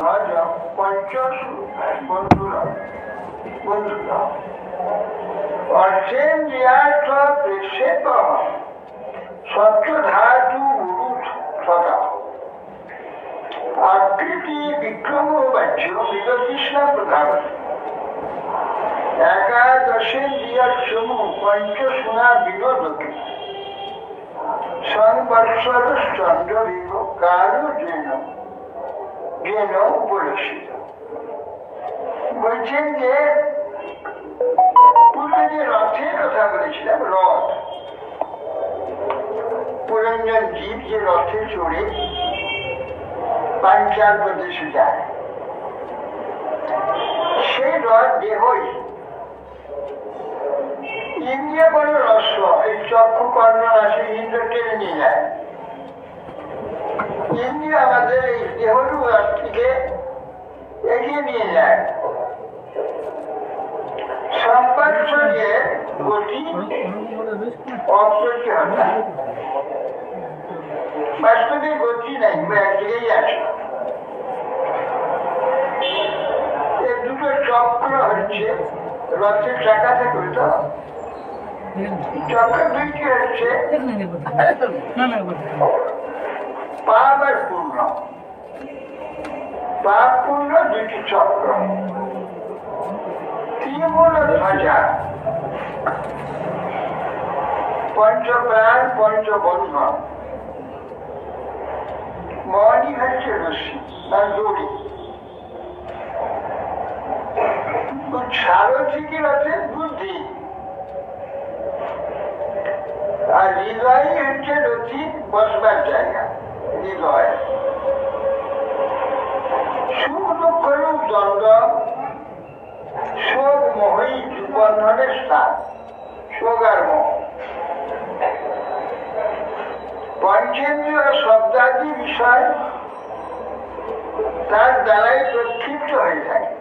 আজ পঞ্চাশ বন্ধুরা বন্ধুরা অর্থেন্দ্রিয়ার্থ প্রেক্ষেপ সত্যধাতু উরুথ সদা আকৃতি বিক্রম বাহ্য মৃগতৃষ্ণা প্রধান একাদশেন্দ্রিয়ার্থমু পঞ্চসুনা বিনোদকে সংবৎসরশ্চন্দ্র বিভ কাল যেন উপলক্ষিত। বলছেন যে পূর্বে যে রথের কথা বলেছিলাম, রথ পুরঞ্জন জীব যে রথে চড়ে পাঞ্চাল প্রদেশে যায়, সেই রথ দেহই ইন্দ্রিয় বড় রস্য, এই চক্ষু কর্ণ রাশি ইন্দ্র টেনে নিয়ে যায়। ইন্দ্রিয় আমাদের এই দেহরু থেকে এগিয়ে নিয়ে যায়। সম্পর্কের গতি অপ্রতিহত, বাস্তবে গতি নাই, এক জায়গায় আছে। এই দুটো চক্র হচ্ছে রথের চাকা থেকে, তো চক্র দুইটি হচ্ছে পাপ আর পূর্ণ। পাপ পূর্ণ দুইটি চক্র, ত্রিমূল ধ্বজা, পঞ্চপ্রাণ পঞ্চবন্ধন, মনই হচ্ছে রশ্মি বা দড়ি। সারথিকে রথে বুদ্ধি, আর হৃদয়ই হচ্ছে রথি বসবার জায়গা। হৃদয় সুখ দুঃখ রূপ দ্বন্দ্ব, শোক মোহই বন্ধনের স্থান, শোক আর মোহ। পঞ্চেন্দ্রিয় শব্দাদি বিষয় তার দ্বারাই প্রক্ষিপ্ত হয়ে থাকে।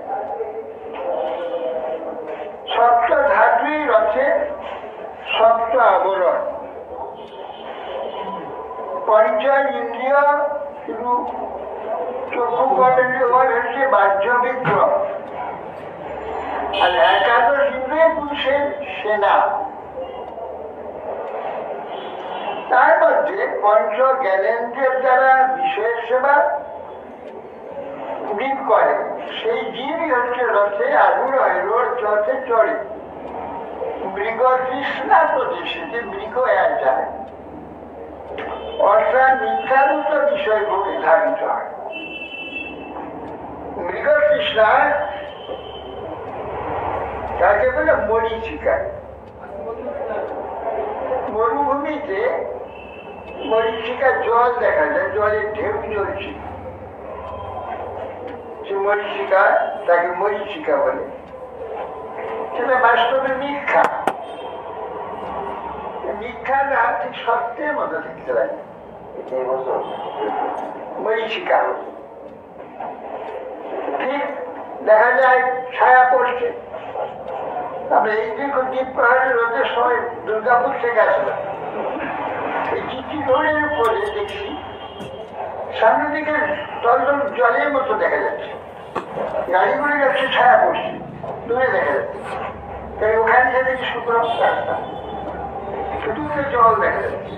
সপ্ত ধাতুই রথে সপ্ত আবরণ। পঞ্চ ইন্দ্রিয় চক্ষু কর্ণের হচ্ছে বাহ্য বিক্রম, আর একাদশ ইন্দ্রিয় পুরুষের সেনা। তার মধ্যে পঞ্চ জ্ঞানেন্দ্রিয়ের দ্বারা বিষয়ের সেবা জীব করে, সেই জীবই হচ্ছে রথে আগুন হয়, রথে চড়ে। মৃগ তৃষ্ণা প্রদেশে, যে মৃগ এক যায়, অর্থাৎ মিথ্যাভূত বিষয়গুলি ধাবিত হয়। মৃগ তৃষ্ণা তাকে বলে মরীচিকা। মরুভূমিতে মরীচিকা জল দেখা যায়, জলের ঢেউ চলছে, সে মরীচিকা, তাকে মরীচিকা বলে। সেটা বাস্তবে মিথ্যা। মিথ্যাটা ঠিক সত্যের মতো দেখতে লাগে, মরীচিকা। ঠিক দেখা যায় ছায়া পড়ছে। আমরা এই দেখুন দ্বীপ পাহাড়ের রোদের সময় দুর্গাপুর থেকে আসলাম, এই চিঠি রোডের উপরে দেখছি সামনের দিকে তলদল জলের মতো দেখা যাচ্ছে, গাড়িগুলো যাচ্ছে, ছায়া পড়ছে, দূরে দেখা যাচ্ছে। তাই ওখানে দেখি শুক্র রাস্তা, শুধু জল দেখা যাচ্ছে,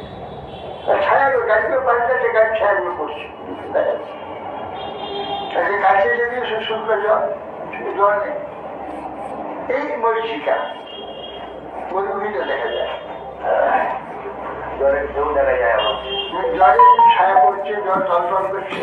ছায়াগুলো গাড়িগুলো পাল্টাচ্ছে, গাড়ির ছায়াগুলো পড়ছে দেখা যাচ্ছে। কাছে যদি শুক্র জল, শুধু জল নেই। এই মরীচিকা মরুভূমিতে দেখা যায়, জলের ঢেউ দেখা যায়, জলের ছায়া পড়ছে, জল টলটল করছে।